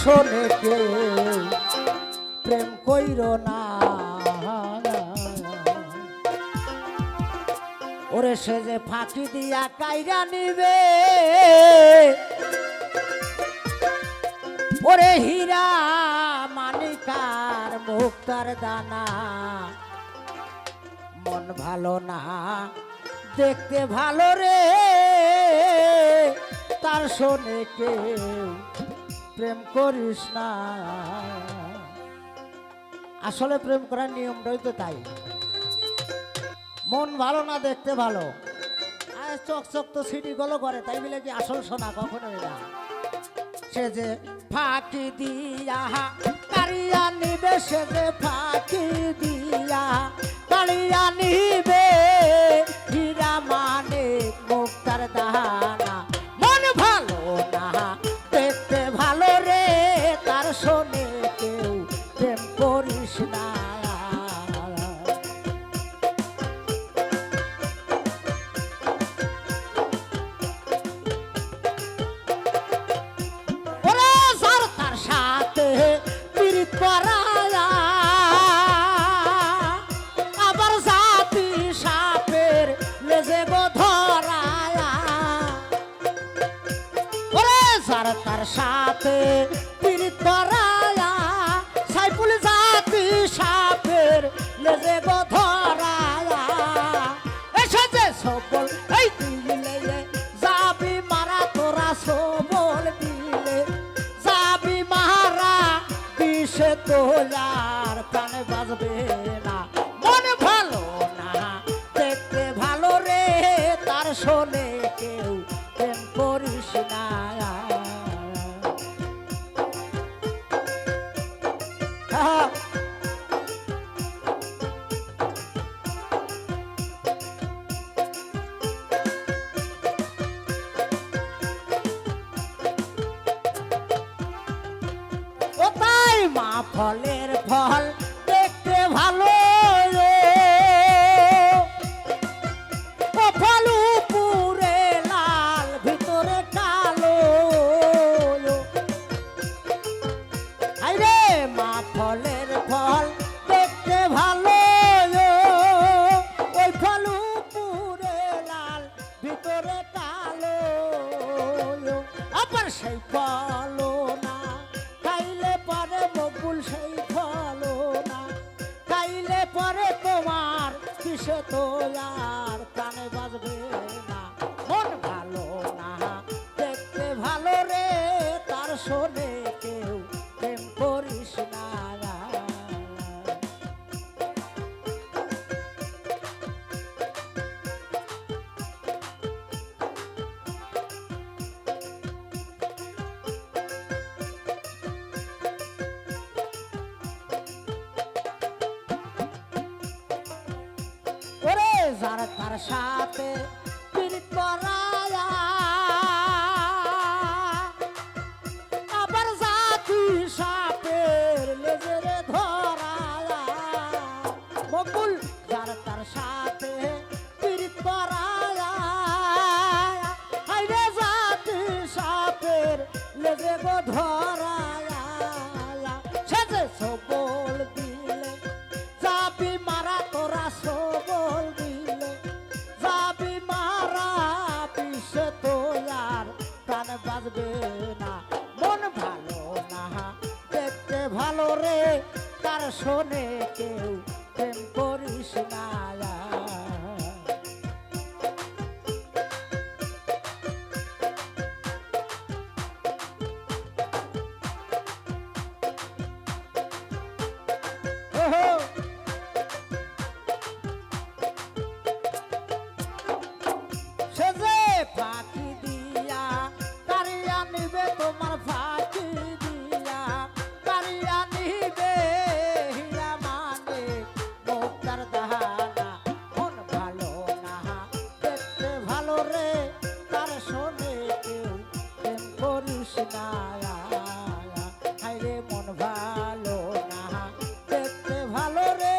শোনে কে প্রেম কইর না। ওরে সে যে ফাঁকি দিয়া কাইরা নিবে, ওরে হীরা মানিকার মুক্তার দানা, মন ভালো না দেখতে ভালো রে, তার শোনে কেউ প্রেম করিস না। আসলে প্রেম করার নিয়মটাই তো তাই, মন ভালো না দেখতে ভালো, আর চক চক তো সিটি গুলো করে, তাই বলে কি আসল শোনা কখনোই না। সে যে ফাঁকি দিয়া কারিয়া নিবে, সে যে ফাঁকি দিয়া কারিয়া নিবে, হীরা মানিক মুক্তার দানা, মন ভালো না দেখতে ভালো রে, তার শোনে কেউ প্রেম করিস না। আবার জাতি সাপের লেজে গো ধরায়া, ওরে যার তার সাথে পীড়িত করায়া, সাইফুল জাতি সাপের লেজে গো ধরায়া, এসে যে সবল এই দিলে যাবি মারা, তোরা সবল দিলে যাবি মারা, বিষে তোলার প্রাণে বাজবে না, মন ভালো না দেখতে ভালো রে, তার শোনে কেউ প্রেম করিস না। ও তাই মা ফলের ফল দেখতে ভালো, ও ফল উপরে লাল ভিতরে কালো, আইরে মা ফলের ফল দেখতে ভালো, ওই ফল উপরে লাল ভিতরে কালো, আবার সেই ফল না খাইলে পরে বকুল, সেই ফলো না খাইলে পরে তোমার কিসে তো আর কানে বাজবে না, মন ভালো না দেখতে ভালো রে, তার শোনে কেউ প্রেম করিস না। ওরে যার তার সাথে পীড়িত করায়া, আবার জাতি সাপের লেজের ধরায়া, বকুল যার তার সাথে পীড়িত করায়া, হাইরে জাতি সাপের লেজে গো ধরায়া, সে যে সবল দিলে যাবি মারা, তোরা সবল দিলে যাবি মারা, বিষে তোলার প্রাণ বাজবে না, মন ভালো না দেখতে ভালো রে, তার শোনে কেউ প্রেম করিস না। সে যে ফাঁকি দিয়া কারিয়া নিবে, তোমার ফাঁকি দিয়া কারিয়া নিবে, হীরা মানিক মুক্তার দানা, মন ভালো না দেখতে ভালো রে, তার শোনে কেউ প্রেম করিস না। হায়রে মন ভালো না দেখতে ভালো রে,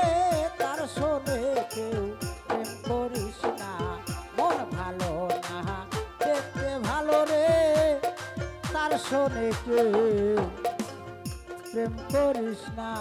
তার শোনে কেউ প্রেম করিস না, মন ভালো না দেখতে ভালো রে, তার শোনে কেউ প্রেম করিস না